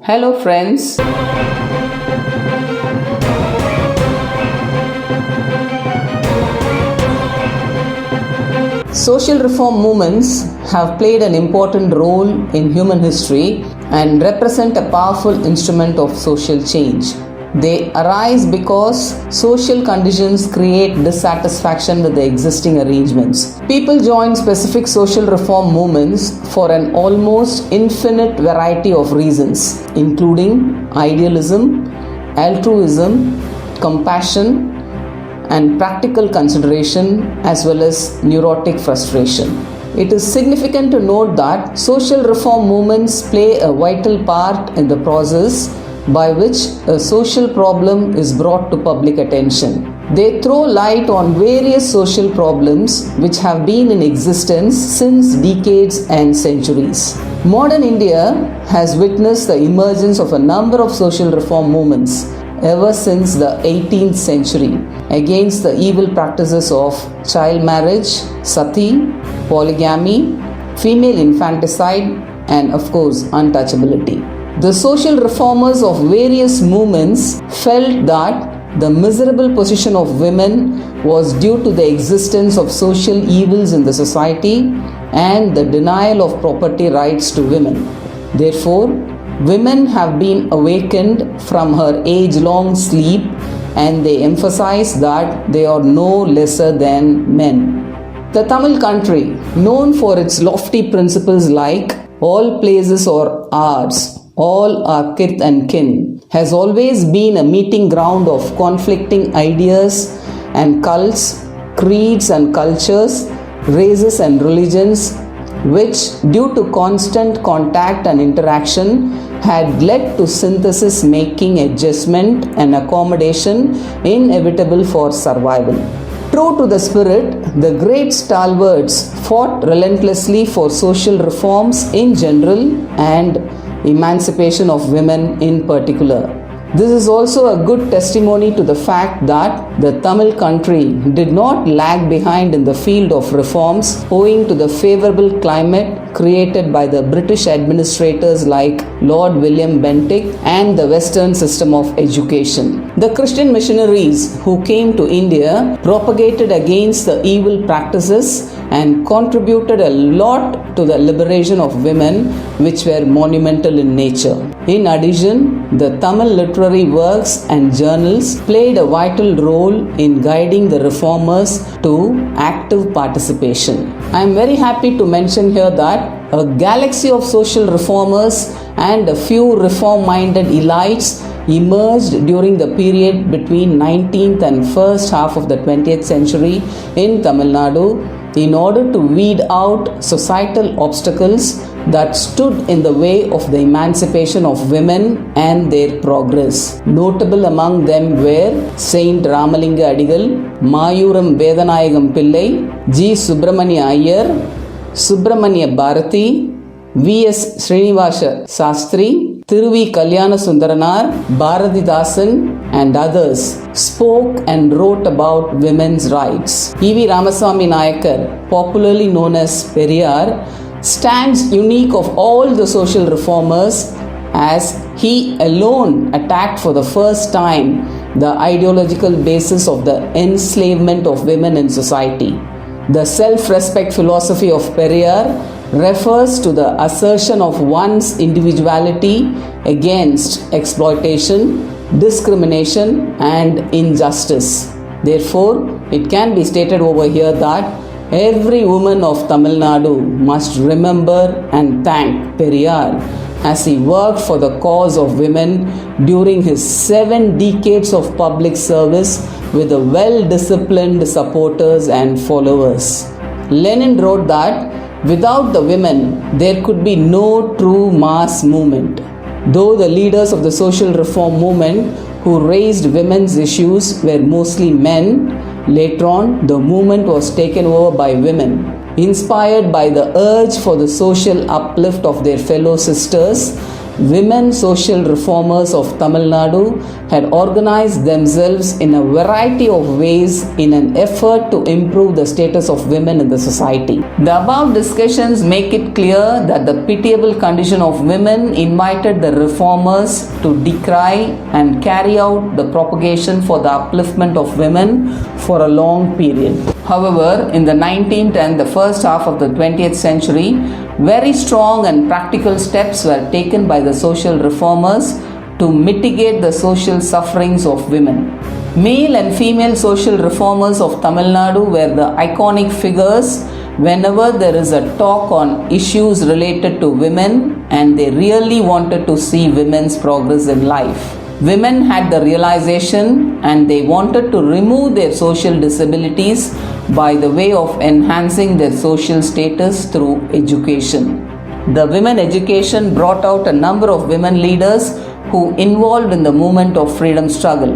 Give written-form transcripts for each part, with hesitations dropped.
Hello friends. Social reform movements have played an important role in human history and represent a powerful instrument of social change. They arise because social conditions create dissatisfaction with the existing arrangements. People join specific social reform movements for an almost infinite variety of reasons, including idealism, altruism, compassion, and practical consideration, as well as neurotic frustration. It is significant to note that social reform movements play a vital part in the process by which a social problem is brought to public attention. They throw light on various social problems which have been in existence since decades and centuries. Modern India has witnessed the emergence of a number of social reform movements ever since the 18th century against the evil practices of child marriage, sati, polygamy, female infanticide, and of course untouchability. The social reformers of various movements felt that the miserable position of women was due to the existence of social evils in the society and the denial of property rights to women. Therefore, women have been awakened from her age-long sleep, and they emphasize that they are no lesser than men. The Tamil country, known for its lofty principles like all places are ours, all are kith and kin, has always been a meeting ground of conflicting ideas and cults, creeds and cultures, races and religions, which, due to constant contact and interaction, had led to synthesis making adjustment and accommodation inevitable for survival. True to the spirit, the great stalwarts fought relentlessly for social reforms in general and emancipation of women in particular. This is also a good testimony to the fact that the Tamil country did not lag behind in the field of reforms owing to the favorable climate created by the British administrators like Lord William Bentinck and the Western system of education. The Christian missionaries who came to India propagated against the evil practices and contributed a lot to the liberation of women, which were monumental in nature. In addition, the Tamil literary works and journals played a vital role in guiding the reformers to active participation. I am very happy to mention here that a galaxy of social reformers and a few reform-minded elites emerged during the period between 19th and first half of the 20th century in Tamil Nadu in order to weed out societal obstacles that stood in the way of the emancipation of women and their progress. Notable among them were Saint Ramalinga Adigal, Mayuram Vedanayagam Pillai, G.Subramania Iyer, Subramania Bharathi, V.S.Srinivasa Sastri, Thiru.V.Kalyana Sundaranar, Bharathidasan, and others spoke and wrote about women's rights. E.V. Ramasamy Naicker, popularly known as Periyar, stands unique of all the social reformers as he alone attacked for the first time the ideological basis of the enslavement of women in society. The self-respect philosophy of Periyar refers to the assertion of one's individuality against exploitation, discrimination, and injustice. Therefore, it can be stated over here that every woman of Tamil Nadu must remember and thank Periyar as he worked for the cause of women during his 7 decades of public service with a well-disciplined supporters and followers. Lenin wrote that without the women, there could be no true mass movement. Though the leaders of the social reform movement who raised women's issues were mostly men, later on the movement was taken over by women. Inspired by the urge for the social uplift of their fellow sisters women social reformers of Tamil Nadu had organized themselves in a variety of ways in an effort to improve the status of women in the society. The above discussions make it clear that the pitiable condition of women invited the reformers to decry and carry out the propagation for the upliftment of women for a long period. However, in the 19th and the first half of the 20th century, very strong and practical steps were taken by the social reformers to mitigate the social sufferings of women. Male and female social reformers of Tamil Nadu were the iconic figures whenever there is a talk on issues related to women and they really wanted to see women's progress in life. Women had the realization and they wanted to remove their social disabilities by the way of enhancing their social status through education. The women education brought out a number of women leaders who involved in the movement of freedom struggle.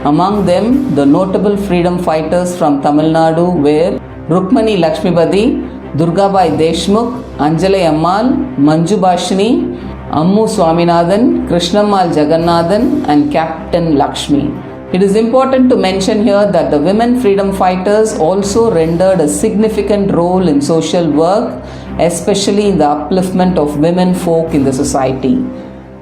Among them, the notable freedom fighters from Tamil Nadu were Rukmani Lakshmipati, Durgabai Deshmukh, Anjalai Ammal, Manju Bashini, Ammu Swaminathan, Krishnammal Jagannathan and Captain Lakshmi. It is important to mention here that the women freedom fighters also rendered a significant role in social work, especially in the upliftment of women folk in the society.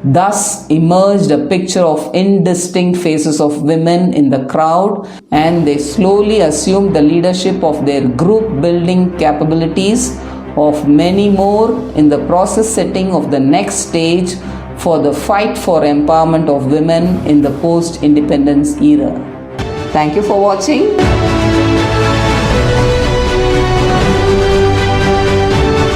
Thus emerged a picture of indistinct faces of women in the crowd, and they slowly assumed the leadership of their group building capabilities of many more in the process setting of the next stage for the fight for empowerment of women in the post-independence era. Thank you for watching.